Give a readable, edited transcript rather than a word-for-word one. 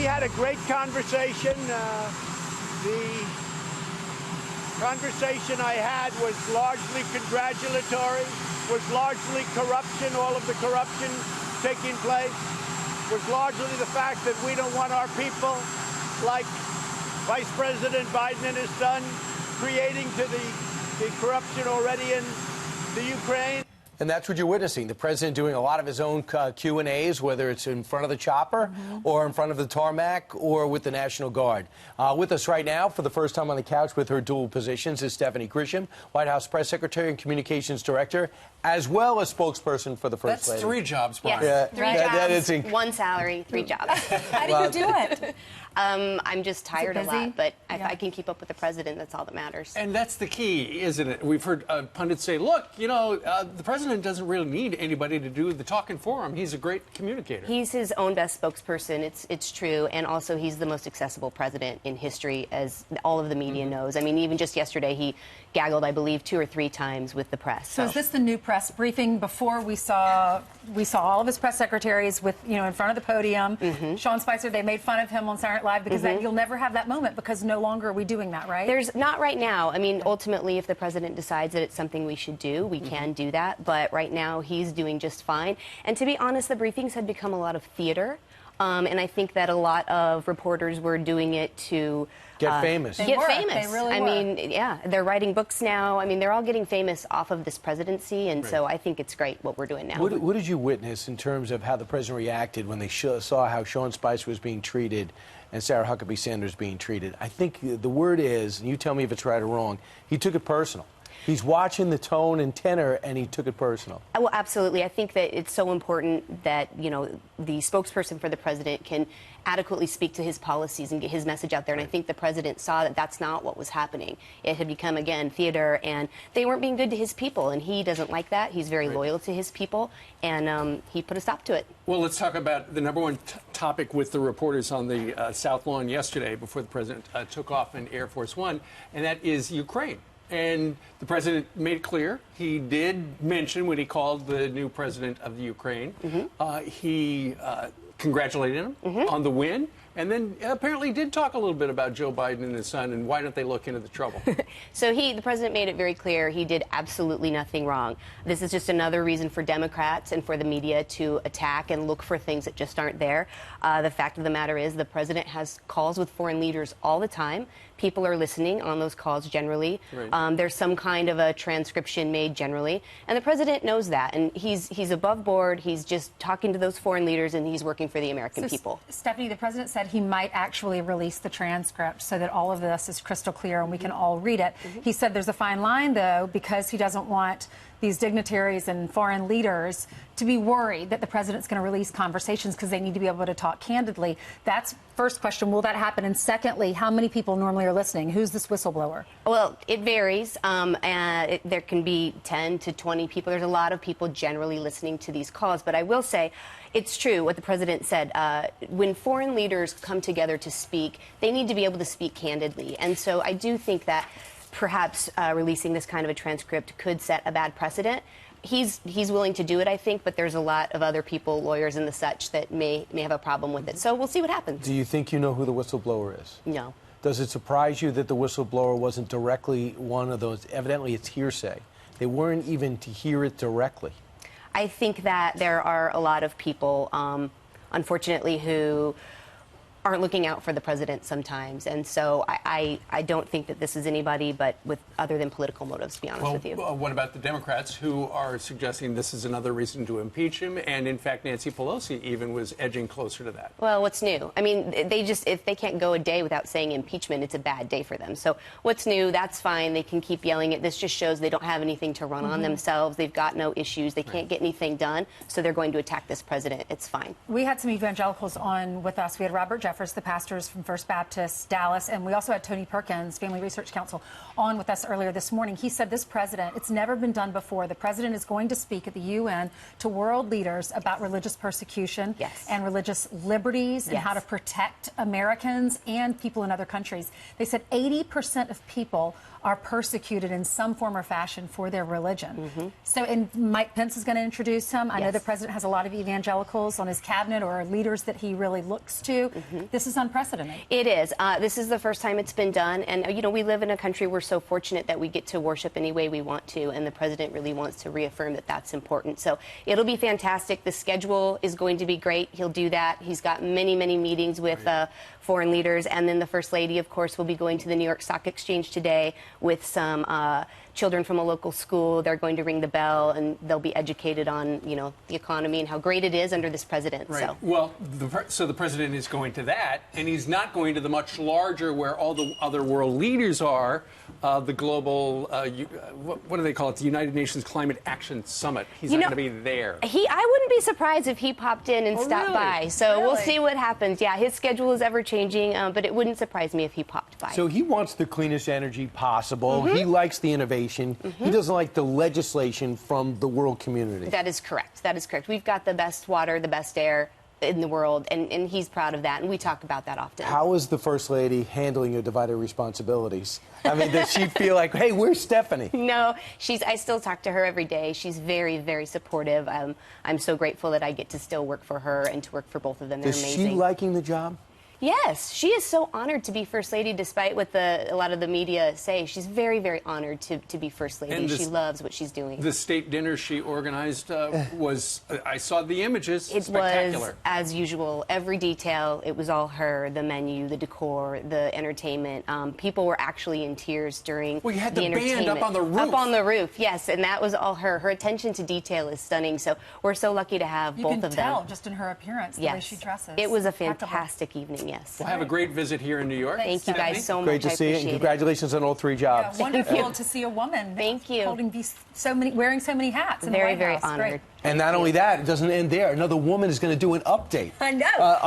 had a great conversation. The conversation I had was largely congratulatory, was largely corruption, all of the corruption taking place, was largely the fact that we don't want our people, like Vice President Biden and his son, creating to the corruption already in the Ukraine. And that's what you're witnessing. The president doing a lot of his own Q&As, whether it's in front of the chopper or in front of the tarmac or with the National Guard. With us right now, for the first time on the couch with her dual positions, is Stephanie Grisham, White House Press Secretary and Communications Director, as well as spokesperson for the First Lady. That's 3 jobs, Brian. Yes, Yeah, 3 jobs, 1 salary, 3 jobs. How do you do it? I'm just tired a lot, but if Yeah. I can keep up with the president, that's all that matters. And that's the key, isn't it? We've heard pundits say, look, you know, the president doesn't really need anybody to do the talking for him. He's a great communicator. He's his own best spokesperson, it's true, and also he's the most accessible president in history, as all of the media knows. I mean, even just yesterday, he gaggled, I believe, 2 or 3 times with the press. So is this the new press briefing? Before we saw all of his press secretaries with, you know, in front of the podium. Sean Spicer, they made fun of him on Saturday Night Live because you'll never have that moment because no longer are we doing that, right? There's not right now. I mean, ultimately, if the president decides that it's something we should do, we can do that. But right now, he's doing just fine. And to be honest, the briefings had become a lot of theater. And I think that a lot of reporters were doing it to Get famous. They get were. famous. They really I were. mean, yeah, they're writing books now. I mean, they're all getting famous off of this presidency, and so I think it's great what we're doing now. What did you witness in terms of how the president reacted when they saw how Sean Spicer was being treated and Sarah Huckabee Sanders being treated? I think the word is, and you tell me if it's right or wrong, he took it personal. He's watching the tone and tenor, and he took it personal. Well, absolutely. I think that it's so important that, you know, the spokesperson for the president can adequately speak to his policies and get his message out there. And I think the president saw that that's not what was happening. It had become, again, theater, and they weren't being good to his people. And he doesn't like that. He's very loyal to his people, and he put a stop to it. Well, let's talk about the number one topic with the reporters on the South Lawn yesterday before the president took off in Air Force One, and that is Ukraine. And the president made it clear. He did mention when he called the new president of the Ukraine, he congratulated him on the win, and then apparently did talk a little bit about Joe Biden and his son and why don't they look into the trouble. So the president made it very clear he did absolutely nothing wrong. This is just another reason for Democrats and for the media to attack and look for things that just aren't there. The fact of the matter is the president has calls with foreign leaders all the time. People are listening on those calls generally. There's some kind of a transcription made generally. And the president knows that. And he's above board. He's just talking to those foreign leaders, and he's working for the American people. Stephanie, the president said he might actually release the transcript so that all of this is crystal clear and we can all read it. He said there's a fine line, though, because he doesn't want these dignitaries and foreign leaders to be worried that the president's going to release conversations because they need to be able to talk candidly. That's first question. Will that happen? And secondly, how many people normally are listening? Who's this whistleblower? Well, it varies. There can be 10 to 20 people. There's a lot of people generally listening to these calls. But I will say it's true what the president said. When foreign leaders come together to speak, they need to be able to speak candidly. And so I do think that perhaps releasing this kind of a transcript could set a bad precedent. He's willing to do it, I think, but there's a lot of other people, lawyers and the such, that may have a problem with it. So we'll see what happens. Do you think you know who the whistleblower is? No. Does it surprise you that the whistleblower wasn't directly one of those? Evidently, it's hearsay. They weren't even to hear it directly. I think that there are a lot of people, unfortunately, who aren't looking out for the president sometimes. And so I don't think that this is anybody but with other than political motives, to be honest with you. What about the Democrats who are suggesting this is another reason to impeach him? And in fact, Nancy Pelosi even was edging closer to that. Well, what's new? I mean, if they can't go a day without saying impeachment, it's a bad day for them. So what's new? That's fine. They can keep yelling it. This just shows they don't have anything to run on themselves. They've got no issues. They can't get anything done. So they're going to attack this president. It's fine. We had some evangelicals on with us. We had Robert Jeffers, the pastors from First Baptist Dallas, and we also had Tony Perkins, Family Research Council, on with us earlier this morning. He said this president, it's never been done before. The president is going to speak at the UN to world leaders about religious persecution and religious liberties and how to protect Americans and people in other countries. They said 80% of people are persecuted in some form or fashion for their religion. So, and Mike Pence is going to introduce him. I know the president has a lot of evangelicals on his cabinet or leaders that he really looks to. This is unprecedented. It is. This is the first time it's been done. And, you know, we live in a country, we're so fortunate that we get to worship any way we want to. And the president really wants to reaffirm that that's important. So it'll be fantastic. The schedule is going to be great. He'll do that. He's got many, many meetings with foreign leaders. And then the First Lady, of course, will be going to the New York Stock Exchange today with some children from a local school. They're going to ring the bell, and they'll be educated on, you know, the economy and how great it is under this president. Right. So. Well, so the president is going to that, and he's not going to the much larger, where all the other world leaders are, the global, what do they call it? The United Nations Climate Action Summit. He's not going to be there. I wouldn't be surprised if he popped in and stopped by. So we'll see what happens. Yeah, his schedule is ever changing, but it wouldn't surprise me if he popped by. So he wants the cleanest energy possible. He likes the innovation. He doesn't like the legislation from the world community. That is correct. That is correct. We've got the best water, the best air in the world, and he's proud of that, and we talk about that often. How is the First Lady handling your divided responsibilities? I mean, does she feel like, hey, where's Stephanie? No, I still talk to her every day. She's very, very supportive. I'm so grateful that I get to still work for her and to work for both of them. They're amazing. Is she liking the job? Yes, she is so honored to be First Lady, despite what a lot of the media say. She's very, very honored to be First Lady. And she loves what she's doing. The state dinner she organized was, I saw the images, it spectacular. Was, as usual, every detail. It was all her, the menu, the decor, the entertainment. People were actually in tears during you had the entertainment. Band up on the roof. Up on the roof, yes, and that was all her. Her attention to detail is stunning, so we're so lucky to have both of them. You can tell just in her appearance, the way she dresses. It was a fantastic evening, yes. Well, have a great visit here in New York. Thank you guys so much. Great to see you, and congratulations on all 3 jobs. Yeah, wonderful to see a woman. Thank you. Wearing so many hats. In Very, the White very House. honored. Great. And not only that, it doesn't end there. Another woman is going to do an update. I know.